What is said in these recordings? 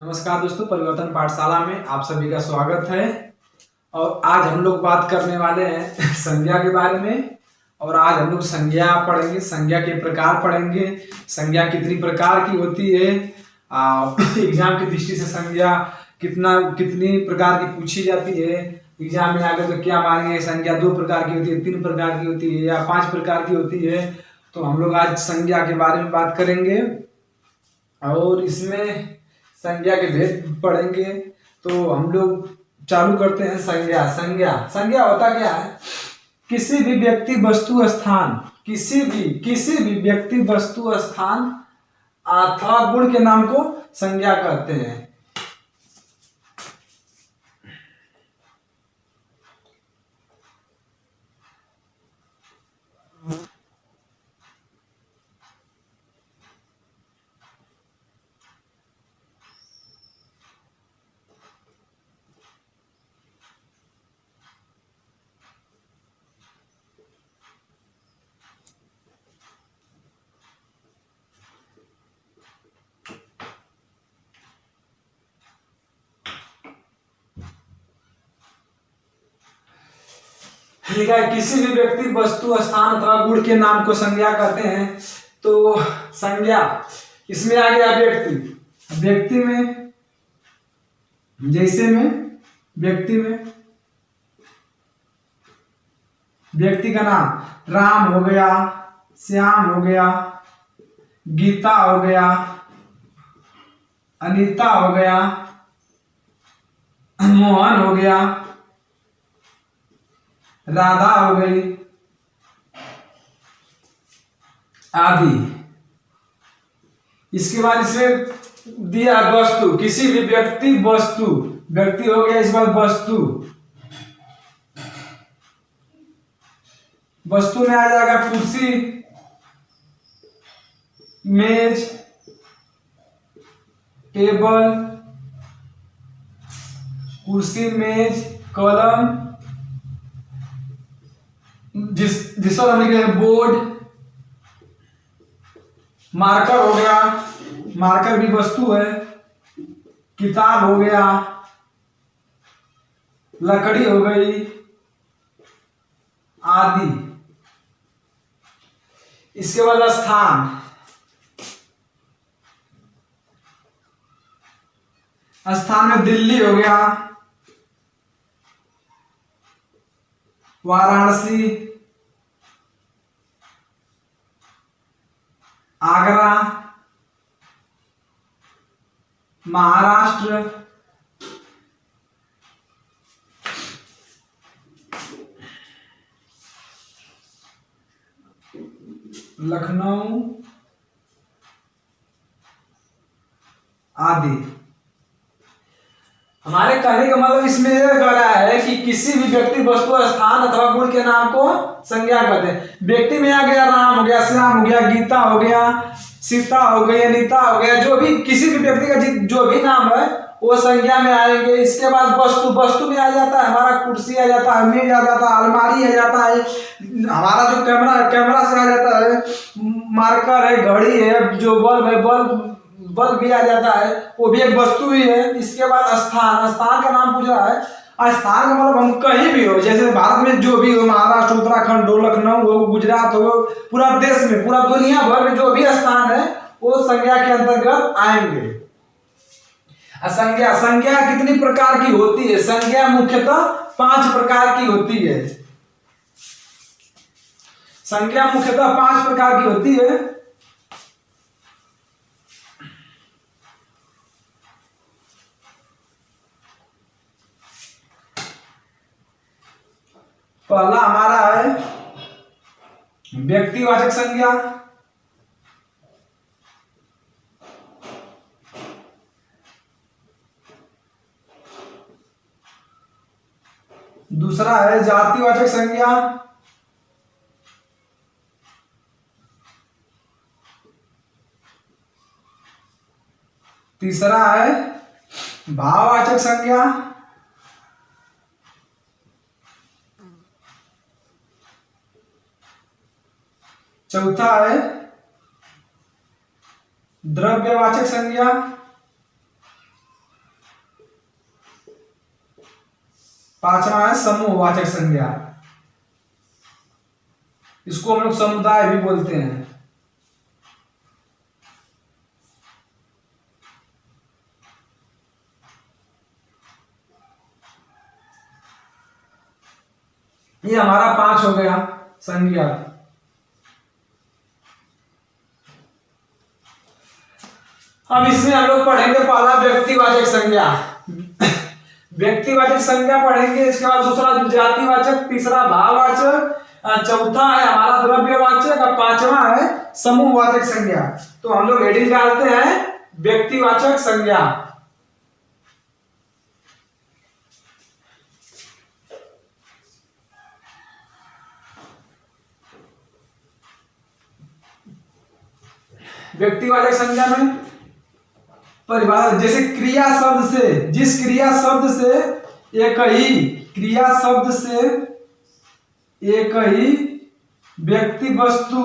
नमस्कार दोस्तों, परिवर्तन पाठशाला में आप सभी का स्वागत है। और आज हम लोग बात करने वाले हैं संज्ञा के बारे में। और आज हम लोग संज्ञा पढ़ेंगे, संज्ञा के प्रकार पढ़ेंगे। संज्ञा कितनी प्रकार की होती है, एग्जाम की दृष्टि से संज्ञा कितनी प्रकार की पूछी जाती है। एग्जाम में आगे तो क्या मानेंगे, संज्ञा 2 प्रकार की होती है, 3 प्रकार की होती है या 5 प्रकार की होती है। तो हम लोग आज संज्ञा के बारे में बात करेंगे और इसमें संज्ञा के भेद पढ़ेंगे। तो हम लोग चालू करते हैं। संज्ञा संज्ञा संज्ञा होता क्या है? किसी भी व्यक्ति वस्तु स्थान किसी भी व्यक्ति वस्तु स्थान अथवा गुण के नाम को संज्ञा कहते हैं। लिखा है किसी भी व्यक्ति वस्तु स्थान अथवा गुण के नाम को संज्ञा कहते हैं। तो संज्ञा इसमें आ गया व्यक्ति। व्यक्ति में जैसे में व्यक्ति का नाम राम हो गया, श्याम हो गया, गीता हो गया, अनीता हो गया, मोहन हो गया, राधा हो गई आदि। इसके बाद इसमें दिया वस्तु, किसी भी व्यक्ति व्यक्ति हो गया। इस बार वस्तु में आ जाएगा कुर्सी, मेज, टेबल, कुर्सी, मेज, कलम, जिस पर हम लिख रहे हैं बोर्ड, मार्कर हो गया, मार्कर भी वस्तु है, किताब हो गया, लकड़ी हो गई आदि। इसके बाद स्थान में दिल्ली हो गया, वाराणसी, आगरा, महाराष्ट्र, लखनऊ आदि। हमारे कहने का मतलब इसमें यह कह रहा है कि किसी भी व्यक्ति वस्तु स्थान अथवा गुण के नाम को संज्ञा कहते हैं। व्यक्ति में आ गया राम हो गया, श्याम हो गया, गीता हो गया, सीता हो गई, अनीता हो गया। जो भी किसी भी व्यक्ति का जो भी नाम है वो संज्ञा में आएंगे। इसके बाद वस्तु में आ जाता है हमारा कुर्सी आ जाता है, मेज आ जाता है, अलमारी आ जाता है, हमारा जो कैमरा से आ जाता है, मार्कर है, घड़ी है, जो बल्ब है, बल्ब भी आ जाता है, वो भी एक वस्तु ही है। इसके बाद स्थान का नाम पूछ रहा है। स्थान का मतलब हम कहीं भी हो, जैसे भारत में जो भी हो, महाराष्ट्र, उत्तराखंड हो, लखनऊ हो, गुजरात हो, पूरा देश में, पूरा दुनिया भर में जो भी स्थान है वो संज्ञा के अंतर्गत आएंगे। संज्ञा कितनी प्रकार की होती है? संज्ञा मुख्यतः 5 प्रकार की होती है। संज्ञा मुख्यतः 5 प्रकार की होती है। पहला हमारा है व्यक्तिवाचक संज्ञा, दूसरा है जातिवाचक संज्ञा, तीसरा है भाववाचक संज्ञा, चौथा है द्रव्यवाचक संज्ञा, पांचवा है समूहवाचक संज्ञा। इसको हम लोग समुदाय भी बोलते हैं। ये हमारा 5 हो गया संज्ञा। अब इसमें हम लोग पढ़ेंगे पहला व्यक्तिवाचक संज्ञा। व्यक्तिवाचक संज्ञा पढ़ेंगे, इसके बाद दूसरा जातिवाचक, तीसरा भाववाचक, चौथा है हमारा द्रव्यवाचक और पांचवा है समूहवाचक संज्ञा। तो हम लोग हेडिंग डालते हैं व्यक्तिवाचक संज्ञा। व्यक्तिवाचक संज्ञा में परिभाषा, जैसे क्रिया शब्द से, जिस क्रिया शब्द से एक ही क्रिया शब्द से एक ही व्यक्ति वस्तु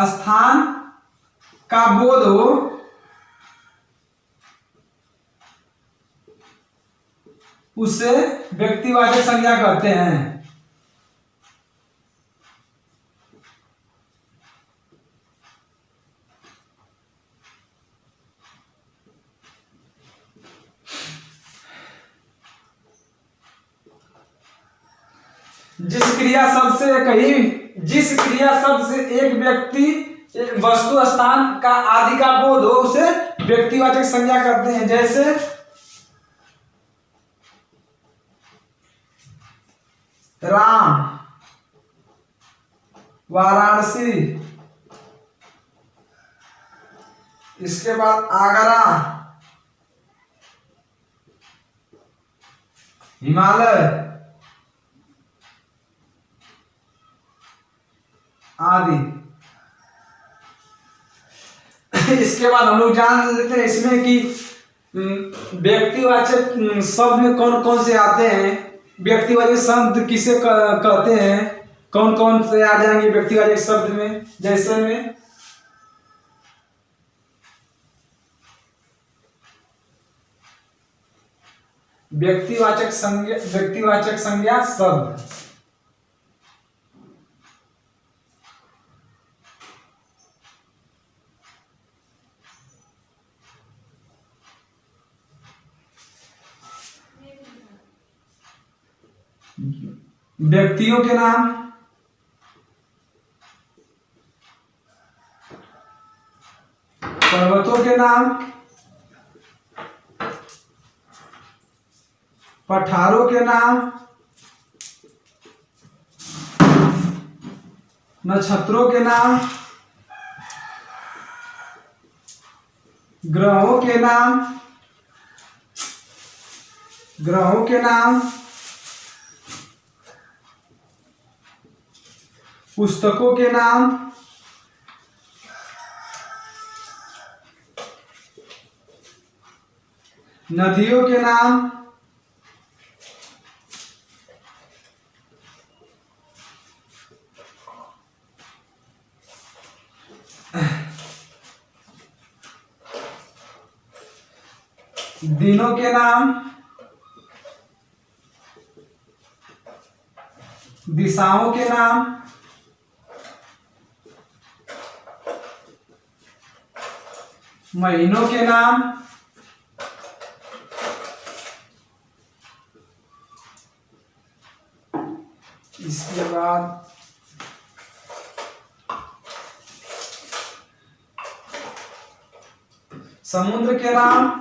स्थान का बोध हो, उसे व्यक्तिवाचक संज्ञा कहते हैं। जिस क्रिया शब्द से एक व्यक्ति, एक वस्तु, स्थान का आदि का बोध हो, उसे व्यक्तिवाचक संज्ञा करते हैं। जैसे राम, वाराणसी, इसके बाद आगरा, हिमालय आदि। इसके बाद हम लोग जान लेते हैं इसमें कि व्यक्तिवाचक शब्द में कौन कौन से आते हैं, व्यक्तिवाचक शब्द किसे कहते हैं, कौन कौन से आ जाएंगे व्यक्तिवाचक शब्द में। जैसे में व्यक्तिवाचक संज्ञा शब्द। व्यक्तियों के नाम, पर्वतों के नाम, पठारों के नाम, नक्षत्रों के नाम, ग्रहों के नाम, पुस्तकों के नाम, नदियों के नाम, दिनों के नाम, दिशाओं के नाम, महीनों के नाम, इसके बाद समुद्र के नाम,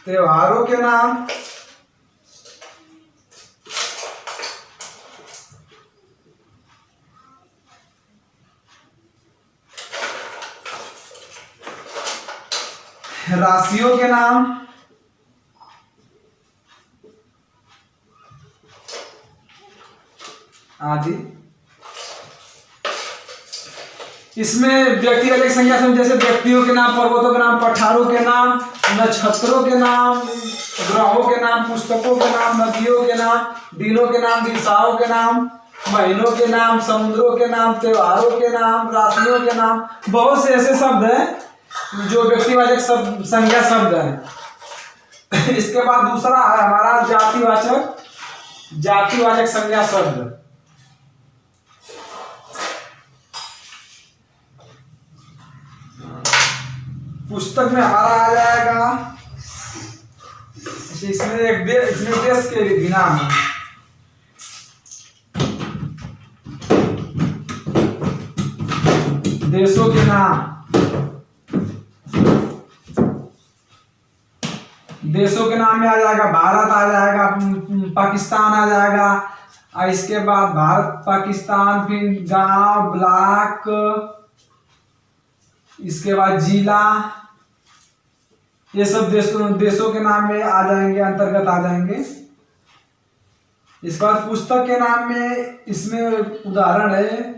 त्योहारों के नाम, राशियों के नाम, आदि। इसमें व्यक्तिवाचक संज्ञा में जैसे व्यक्तियों के नाम, पर्वतों के नाम, पठारों के नाम, नक्षत्रों के नाम, ग्रहों के नाम, पुस्तकों के नाम, नदियों के नाम, दिनों के नाम, दिशाओं के नाम, महीनों के नाम, समुद्रों के नाम, त्योहारों के नाम, राशियों के नाम, बहुत से ऐसे शब्द हैं जो व्यक्तिवाचक शब्द संज्ञा शब्द हैं। इसके बाद दूसरा है हमारा जातिवाचक संज्ञा शब्द। पुस्तक में हमारा आ जाएगा, इसमें देश के भी नाम है। देशों के नाम, देशों के नाम में आ जाएगा भारत, आ जाएगा पाकिस्तान, आ जाएगा। और इसके बाद भारत, पाकिस्तान, फिर गांव, ब्लॉक, इसके बाद जिला, ये सब देशों के नाम में आ जाएंगे, अंतर्गत आ जाएंगे। इसके बाद पुस्तक के नाम में इसमें उदाहरण है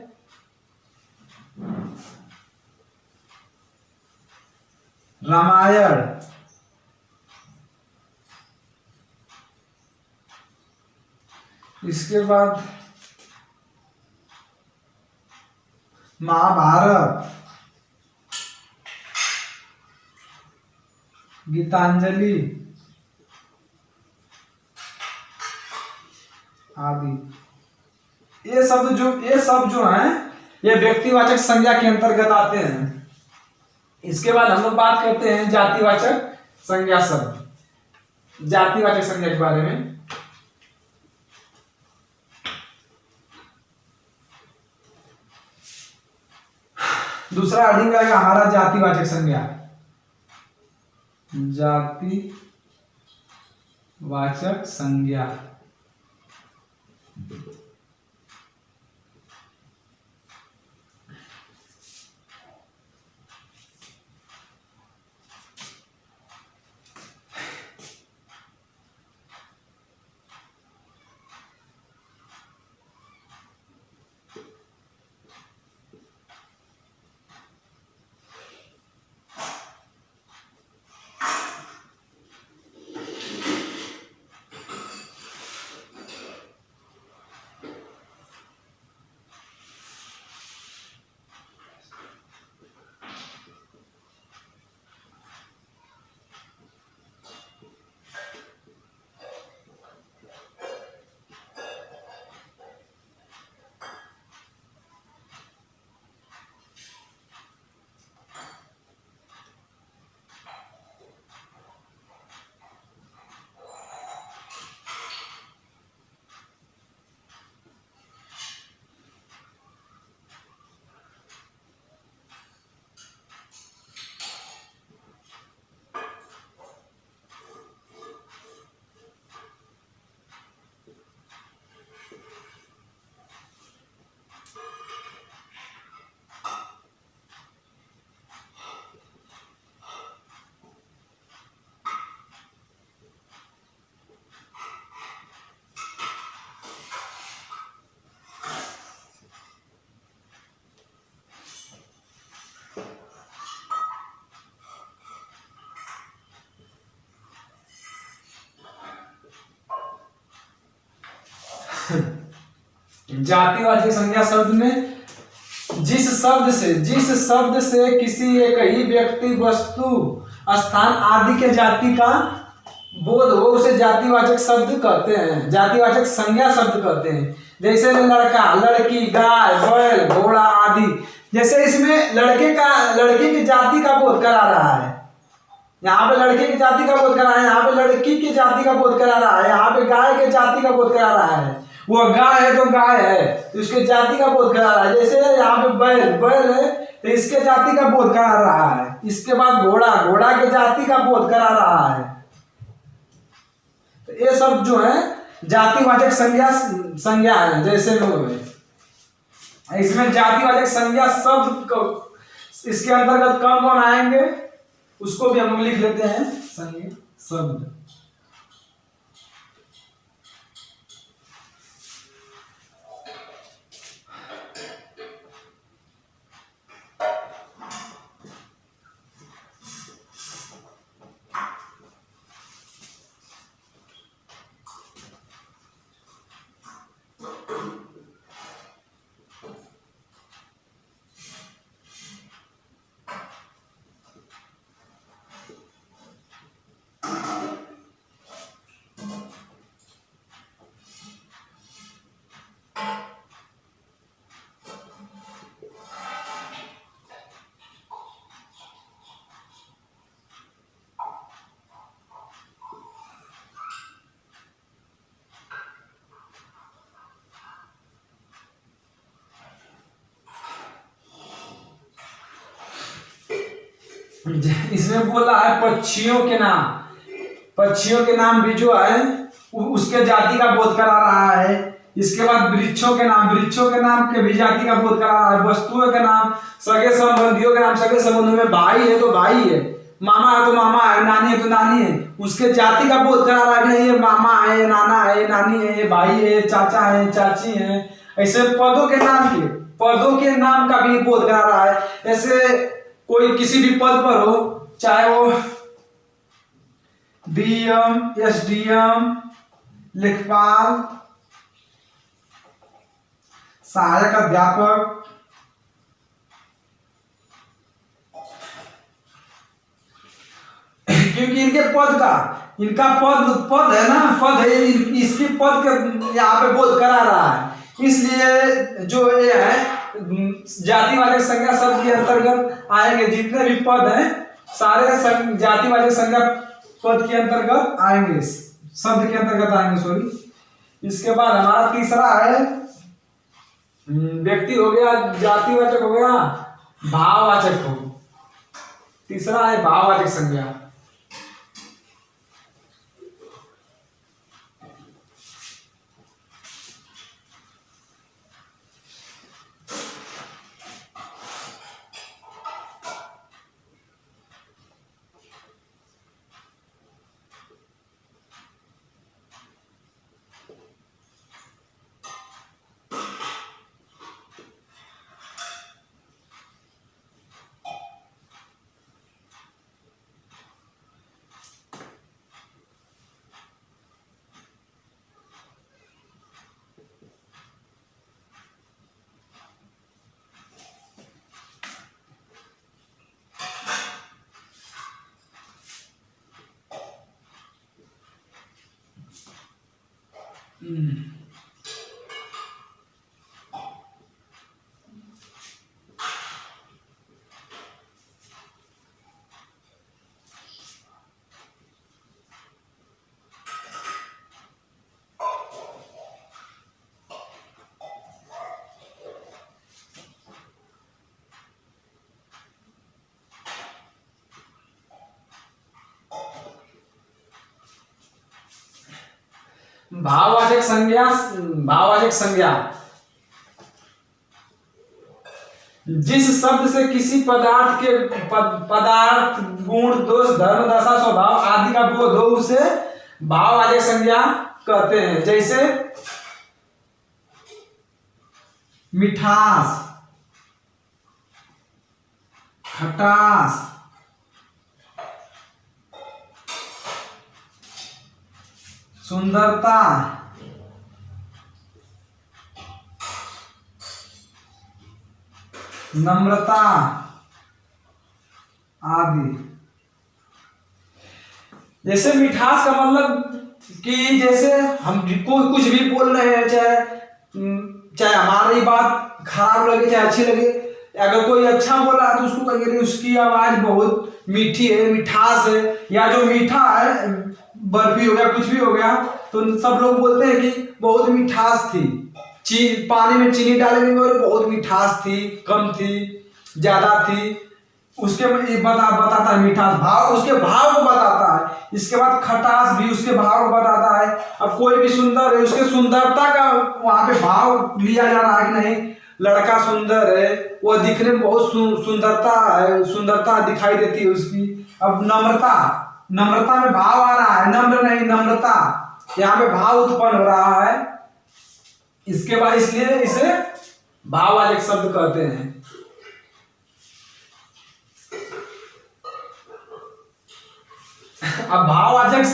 रामायण, इसके बाद महाभारत, गीतांजलि आदि। ये सब जो हैं ये व्यक्तिवाचक संज्ञा के अंतर्गत आते हैं। इसके बाद हम लोग बात करते हैं जातिवाचक संज्ञा शब्द। जातिवाचक संज्ञा के बारे में दूसरा हेडिंग आएगा हमारा जातिवाचक संज्ञा। जातिवाचक संज्ञा जातिवाचक संज्ञा शब्द में जिस शब्द से किसी एक ही व्यक्ति, वस्तु, स्थान आदि के जाति का बोध हो उसे जातिवाचक शब्द कहते हैं, जातिवाचक संज्ञा शब्द कहते हैं। जैसे लड़का, लड़की, गाय, बैल, घोड़ा आदि। जैसे इसमें लड़के की जाति का बोध करा रहा है, यहाँ पे लड़के की जाति का बोध करा रहा है, यहाँ पे लड़की की जाति का बोध करा रहा है, यहाँ पे गाय के जाति का बोध करा रहा है। वो गाय है तो गाय है तो इसके जाति का बोध करा रहा है। जैसे यहाँ पे बैल है तो इसके जाति का बोध करा रहा है। इसके बाद घोड़ा के जाति का बोध करा रहा है। तो ये सब जो है जातिवाचक संज्ञा है। जैसे इसमें जातिवाचक संज्ञा शब्द को इसके अंतर्गत कौन कौन आएंगे उसको भी हम लिख लेते हैं। संज्ञा शब्द इसमें बोला है पक्षियों के नाम, पक्षियों के नाम भी जो है उसके जाति का बोध करा रहा है। इसके बाद वृक्षों के नाम, वृक्षों के नाम के भी जाति का बोध करा रहा है। वस्तुओं के नाम, सगे संबंधियों के नाम, सगे संबंधियों में भाई है तो भाई है, मामा है तो मामा है, नानी है तो नानी है, उसके जाति का बोध करा रहा है। नहीं ये मामा है, नाना है, नानी है, ये भाई है, चाचा है, चाची है। ऐसे पदों के नाम के, पदों के नाम का भी बोध करा रहा है। ऐसे कोई किसी भी पद पर हो, चाहे वो डीएम, एसडीएम, लेखपाल, सहायक अध्यापक, क्योंकि इनके पद का, इनका पद पद है ना, पद है, इसकी पद के यहाँ पे बोध करा रहा है। इसलिए जो ये है जातिवाचक संज्ञा शब्द के अंतर्गत आएंगे। जितने भी पद हैं सारे जातिवाचक संज्ञा पद के अंतर्गत आएंगे, शब्द के अंतर्गत आएंगे, सॉरी। इसके बाद हमारा तीसरा है व्यक्ति हो गया, जातिवाचक हो गया, भाववाचक हो। तीसरा है भाववाचक संज्ञा। भाववाचक संज्ञा, भाववाचक संज्ञा जिस शब्द से किसी पदार्थ के पदार्थ, गुण, दोष, धर्म, दशा, स्वभाव आदि का बोध हो उसे भाववाचक संज्ञा कहते हैं। जैसे मिठास, खटास, सुंदरता, नम्रता आदि। जैसे मिठास का मतलब कि जैसे हम कोई कुछ भी बोल रहे हैं, चाहे हमारी बात खराब लगे चाहे अच्छी लगे, अगर कोई अच्छा बोल रहा है तो उसको कहेंगे उसकी आवाज बहुत मीठी है, मिठास है। या जो मीठा है, बर्फी हो गया, कुछ भी हो गया, तो सब लोग बोलते हैं कि बहुत मिठास थी। पानी में चीनी डालेंगे और बहुत मिठास थी, कम थी, ज्यादा थी, उसके बताता है मिठास, भाव, उसके भाव को बताता है। इसके बाद खटास भी उसके भाव को बताता है। अब कोई भी सुंदर है, उसके सुंदरता का वहां पे भाव लिया जा रहा है कि नहीं, लड़का सुंदर है, वो दिखने में बहुत सुंदरता है, सुंदरता दिखाई देती है उसकी। अब नम्रता, नम्रता में भाव आ रहा है, नम्र नहीं नम्रता, यहाँ पे भाव उत्पन्न हो रहा है। इसके बाद इसलिए इसे भाववाचक शब्द कहते हैं। अब भाववाचक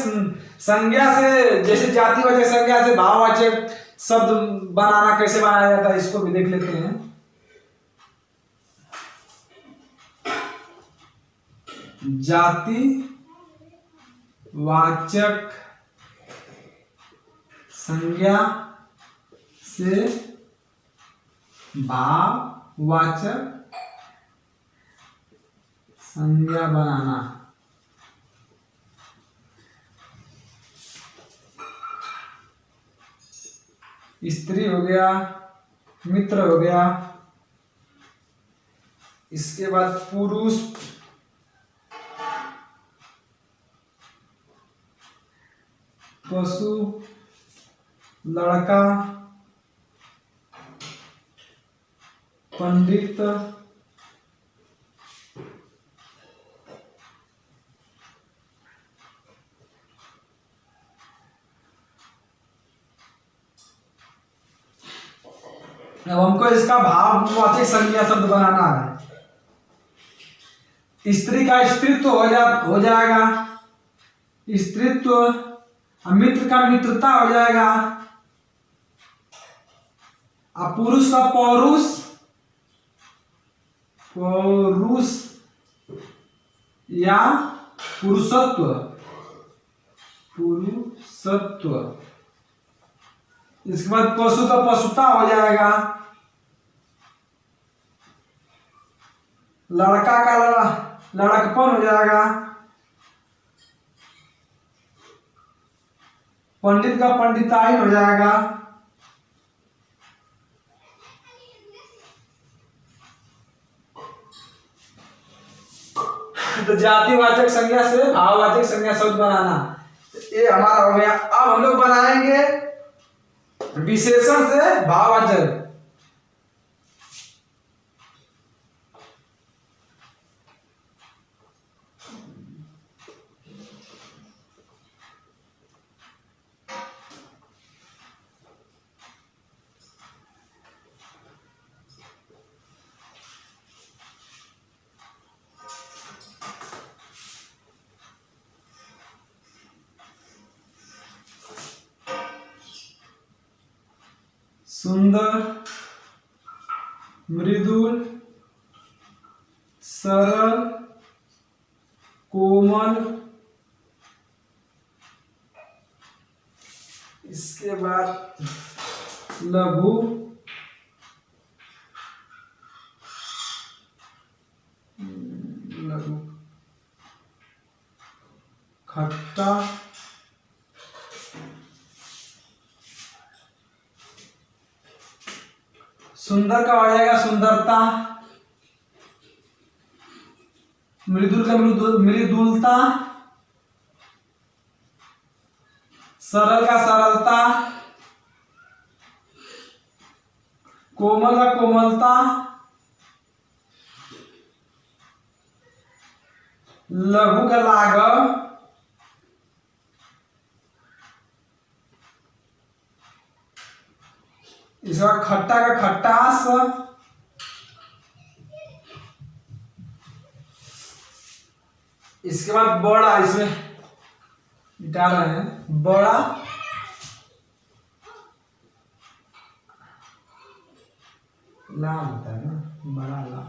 संज्ञा से, जैसे जातिवाचक संज्ञा से भाववाचक शब्द बनाना कैसे बनाया जाता है, इसको भी देख लेते हैं। जातिवाचक संज्ञा से भाववाचक संज्ञा बनाना। स्त्री हो गया, मित्र हो गया, इसके बाद पुरुष, पशु, लड़का, पंडित, अब हमको इसका भाववाचक संज्ञा शब्द बनाना है। स्त्री का स्त्रीत्व हो जाएगा स्त्रीत्व, मित्र का मित्रता हो जाएगा, अब पुरुष का पौरुष या पुरुषत्व इसके बाद पशु का पशुता हो जाएगा, लड़का का लड़कपन हो जाएगा, पंडित का पंडिताई हो जाएगा, तो जातिवाचक संज्ञा से भाववाचक संज्ञा शब्द बनाना ये हमारा हो गया। अब हम लोग बनाएंगे विशेषण से भाववाचक। सुंदर, मृदुल, सरल, कोमल, इसके बाद लघु, खट्टा, सुंदर का हो जाएगा सुंदरता, मृदुल का मृदुलता, सरल का सरलता, कोमल का कोमलता, लघु का लाघव, इसका खट्टा का खट्टास, इसके बाद बड़ा, इसमें मिटा रहे हैं बड़ा, लाल होता है ना, बड़ा लाल,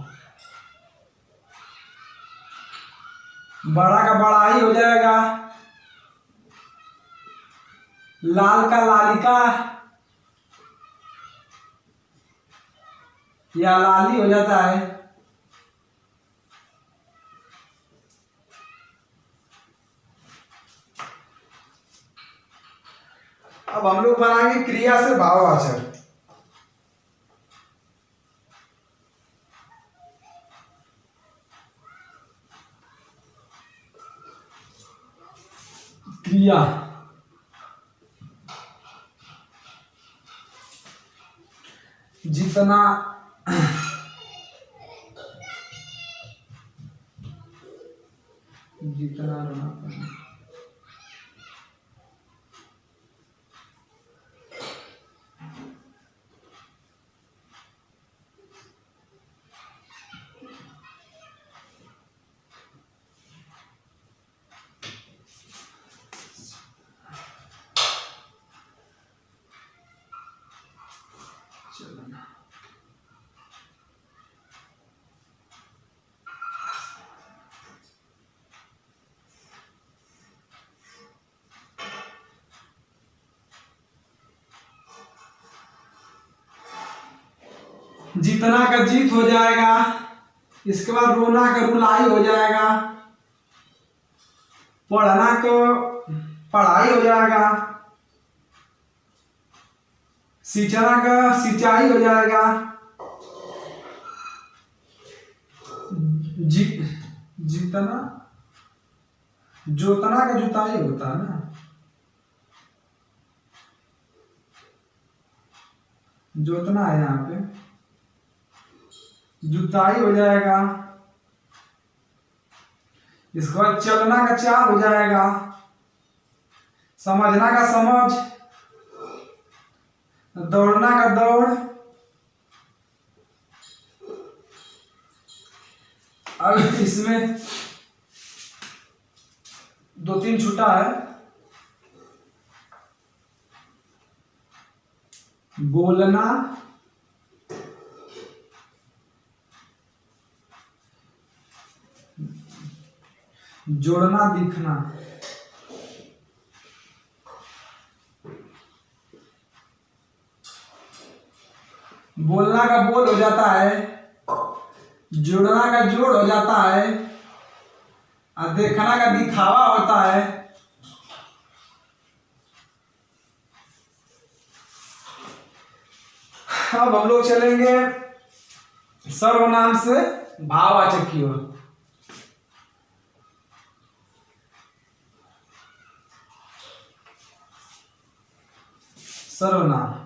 बड़ा का बड़ा ही हो जाएगा, लाल का लालिका या लाली हो जाता है, अब हम लोग बनाएंगे क्रिया से भाववाचक। क्रिया जितना रोना पड़े, चलना, जीतना का जीत हो जाएगा, इसके बाद रोना का रुलाई हो जाएगा, पढ़ना का पढ़ाई हो जाएगा, सिंचना का सिंचाई हो जाएगा, जीतना जोतना का जुताई होता है ना, जोतना है यहाँ पे, जुताई हो जाएगा। इसके बाद चलना का चाल हो जाएगा, समझना का समझ, दौड़ना का दौड़। अब इसमें दो तीन छुट्टा है, बोलना, जोड़ना, दिखना। बोलना का बोल हो जाता है, जोड़ना का जोड़ हो जाता है, और देखना का दिखावा होता है। अब हम लोग चलेंगे सर्वनाम से भाववाचक की ओर। सर्वनाम,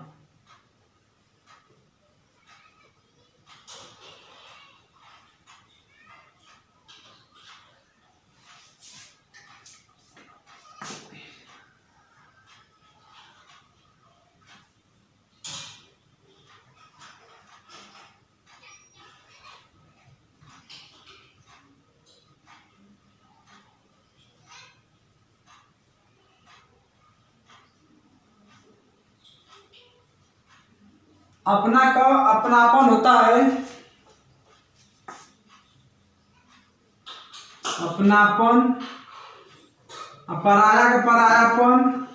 अपना का अपनापन होता है, अपनापन, पराया का परायापन,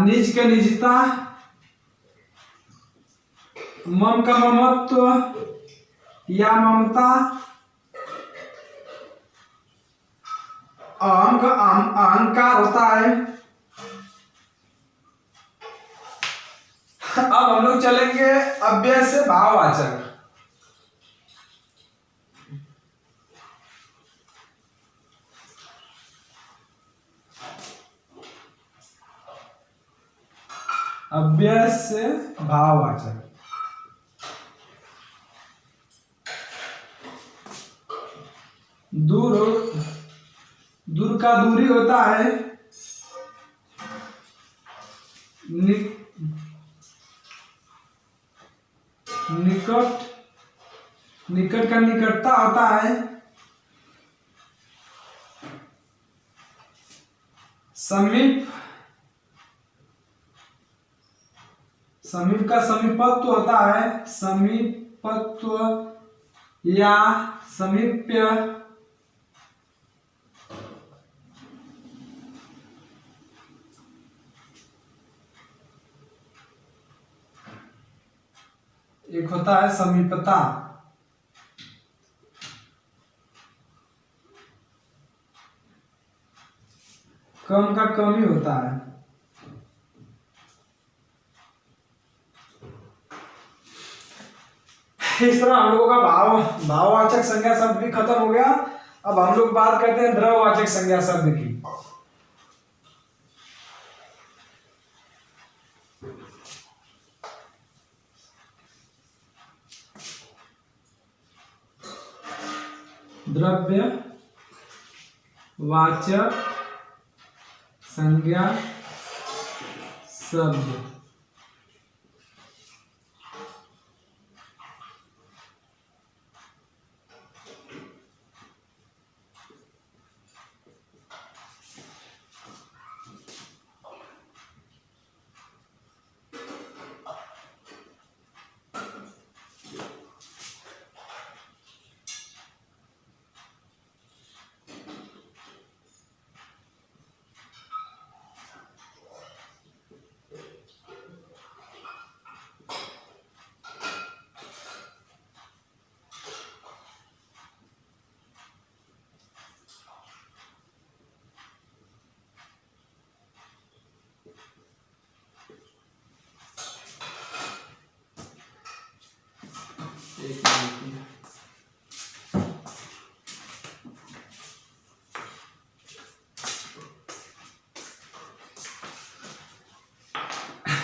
निज का निजता, मम का ममत्व या ममता, अहम का अहंकार होता है। अब हम लोग चलेंगे अव्यय से भाववाचक। अव्यय से भाववाचक, दूर, दूर का दूरी होता है, निकट, निकट का निकटता होता है, समीप, समीप का समीपत्व होता है, समीपत्व या समीप्य। एक होता है समीपता, कम का कम ही होता है। इस तरह हम लोगों का भाववाचक संज्ञा शब्द भी खत्म हो गया। अब हम लोग बात करते हैं द्रव्यवाचक संज्ञा शब्द की। द्रव्यवाचक संज्ञा शब्द,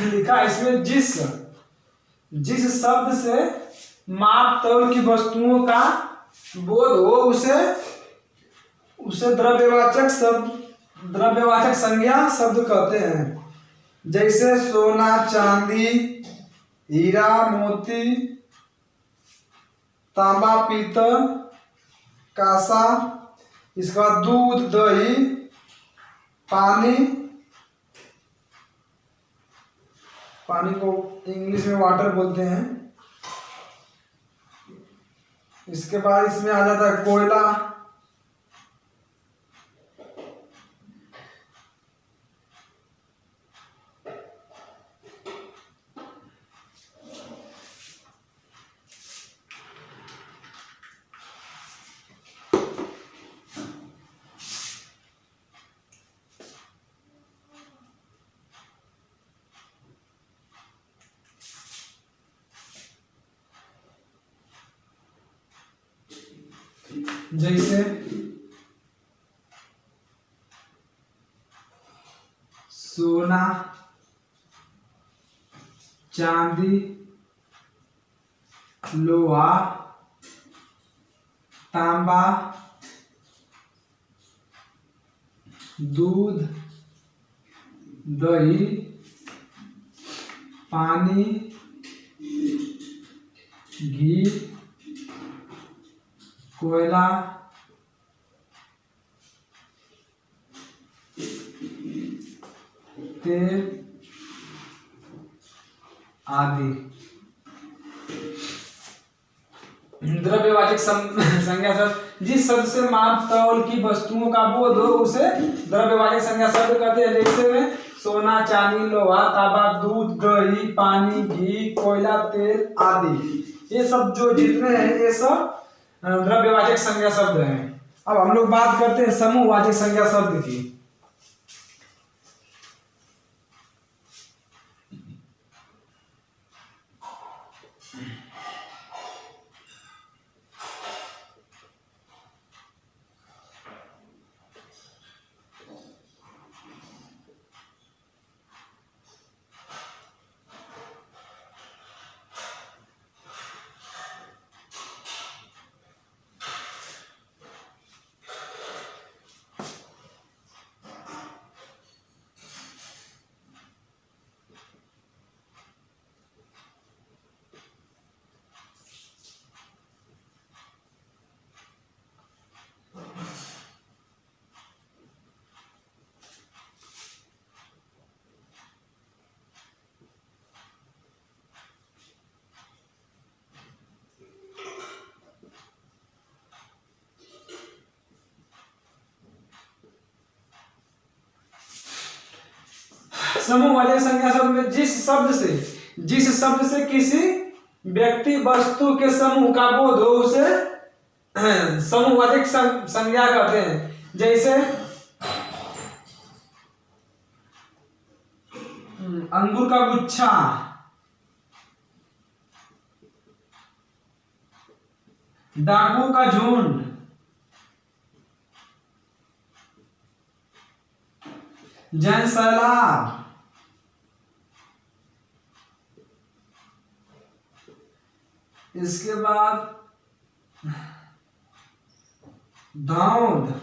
लिखा है इसमें जिस शब्द से माप तौल की वस्तुओं का बोध हो उसे द्रव्यवाचक संज्ञा शब्द कहते हैं। जैसे सोना, चांदी, हीरा, मोती, तांबा, पीतल, कांसा, इसके बाद दूध, दही, पानी को इंग्लिश में वाटर बोलते हैं। इसके बाद इसमें आ जाता है कोयला, जैसे सोना, चांदी, लोहा, तांबा, दूध, दही, पानी, घी, कोयला, तेल आदि। द्रव्यवाचक संज्ञा शब्द जिस शब्द से माप तौल की वस्तुओं का बोध हो उसे द्रव्यवाचक संज्ञा शब्द कहते हैं। जैसे में सोना, चांदी, लोहा, तांबा, दूध, दही, पानी, घी, कोयला, तेल आदि। ये सब जो जितने हैं ये सब द्रव्यवाचक संज्ञा शब्द हैं। अब हम लोग बात करते हैं समूहवाचक संज्ञा शब्द की। समूहवाचक संज्ञा शब्द में जिस शब्द से किसी व्यक्ति वस्तु के समूह का बोध हो उसे समूहवाचक संज्ञा कहते हैं। जैसे अंगूर का गुच्छा, डाकुओं का झुंड, जैन सैलाब, इसके बाद धाउंड,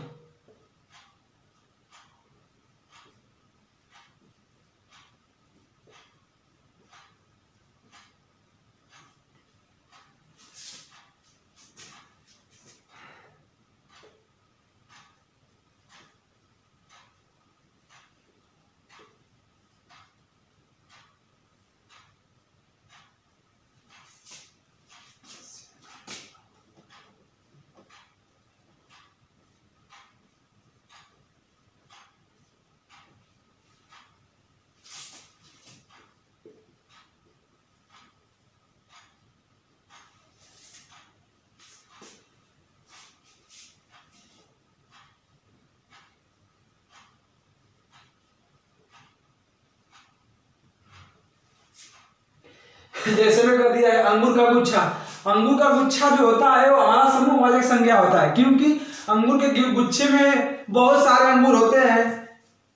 जैसे में कर दिया है अंगूर का गुच्छा। अंगूर का गुच्छा जो होता है वो हमारा समूहवाचक संज्ञा होता है, क्योंकि अंगूर के गुच्छे में बहुत सारे अंगूर होते हैं,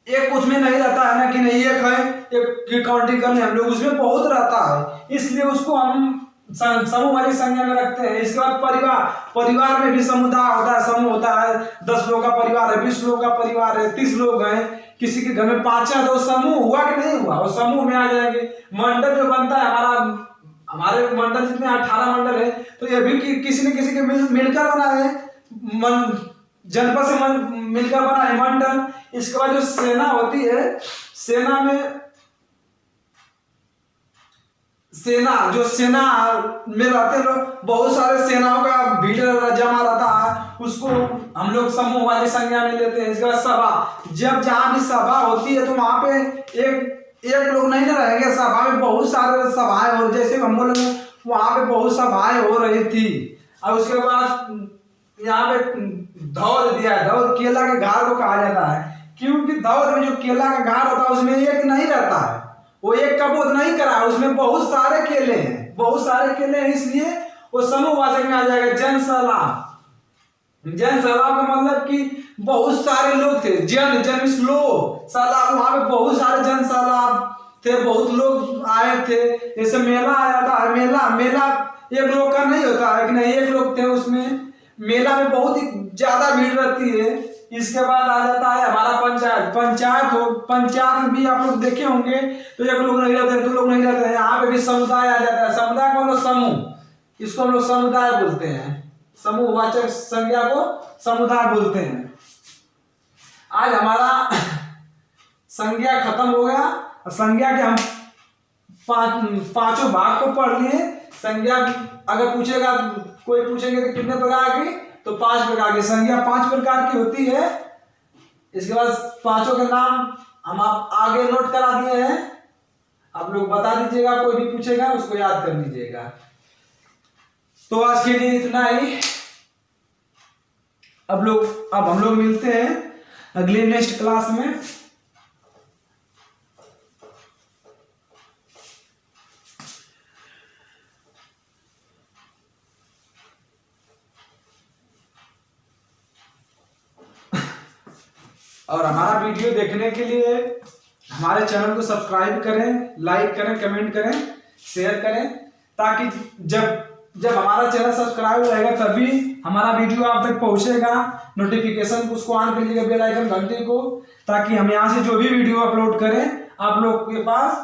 एक उसमें नहीं रहता है ना कि नहीं एक है, एक की काउंटिंग करनी हम लोग उसमें बहुत रहता है, इसलिए उसको हम समूह वाली संख्या में रखते हैं। इसके बाद परिवार में भी समुदाय होता है, समूह होता है। 10 लोग का परिवार है, 20 लोग का परिवार है, 30 लोग हैं, किसी के घर में 5 है तो समूह हुआ कि नहीं हुआ, वो समूह में आ जाएंगे। मंडल जो बनता है हमारे मंडल जितने 18 मंडल है, तो ये भी किसी न किसी के मिलकर बना है। जनपद से मिलकर बना है मंडल। इसके बाद जो सेना होती है, सेना में रहते लोग, बहुत सारे सेनाओं का भीड़ जमा रहता है, उसको हम लोग समूह वाली संख्या में लेते हैं। इसके बाद सभा, जब जहां भी सभा होती है तो वहां पे एक लोग नहीं ना रहेंगे, सभा में बहुत सारे सभाएं, और जैसे हम बोले वहां पे बहुत सभाएं हो रही थी। और उसके बाद यहाँ पे धौर दिया है, धौर केला के घाड़ को कहा जाता है, क्योंकि धौर में जो केला का घाड़ होता है उसमें एक नहीं रहता है, वो एक का बोध नहीं करा, उसमें बहुत सारे केले हैं, इसलिए वो समूह वाचक में आ जाएगा। जनसभा का मतलब कि बहुत सारे लोग थे, जन सलाब, वहां पे बहुत सारे जन सलाब थे, बहुत लोग आए थे। जैसे मेला आया था, मेला एक लोग का नहीं होता है कि नहीं, एक लोग थे, उसमें मेला में बहुत ही ज्यादा भीड़ रहती है। इसके बाद आ जाता है हमारा पंचायत में भी आप लोग देखे होंगे, तो एक लोग नहीं रहते, 2 लोग नहीं रहते हैं। यहाँ पे भी समुदाय आ जाता है, समुदाय को हम लोग समूह, इसको हम लोग समुदाय बोलते हैं, समूह वाचक संज्ञा को समुदाय बोलते हैं। आज हमारा संज्ञा खत्म हो गया। संज्ञा के हम पांचों भाग को पढ़ लिए। संज्ञा अगर पूछेगा, कोई पूछेंगे तो कितने प्रकार की, तो 5 प्रकार की संज्ञा 5 प्रकार की होती है। इसके बाद 5 के नाम हम आप आगे नोट करा दिए हैं, आप लोग बता दीजिएगा, कोई भी पूछेगा उसको याद कर लीजिएगा। तो आज के लिए इतना ही। अब हम लोग मिलते हैं अगले नेक्स्ट क्लास में। और हमारा वीडियो देखने के लिए हमारे चैनल को सब्सक्राइब करें, लाइक करें, कमेंट करें, शेयर करें, ताकि जब हमारा चैनल सब्सक्राइब रहेगा तभी हमारा वीडियो आप तक पहुंचेगा। नोटिफिकेशन उसको ऑन कर लीजिएगा, बेल आइकन घंटी को, ताकि हम यहाँ से जो भी वीडियो अपलोड करें आप लोग के पास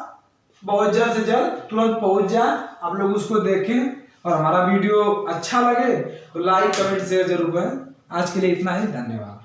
बहुत जल्द से जल्द तुरंत पहुंच जाए, आप लोग उसको देखें। और हमारा वीडियो अच्छा लगे तो लाइक कमेंट शेयर जरूर करें। आज के लिए इतना ही, धन्यवाद।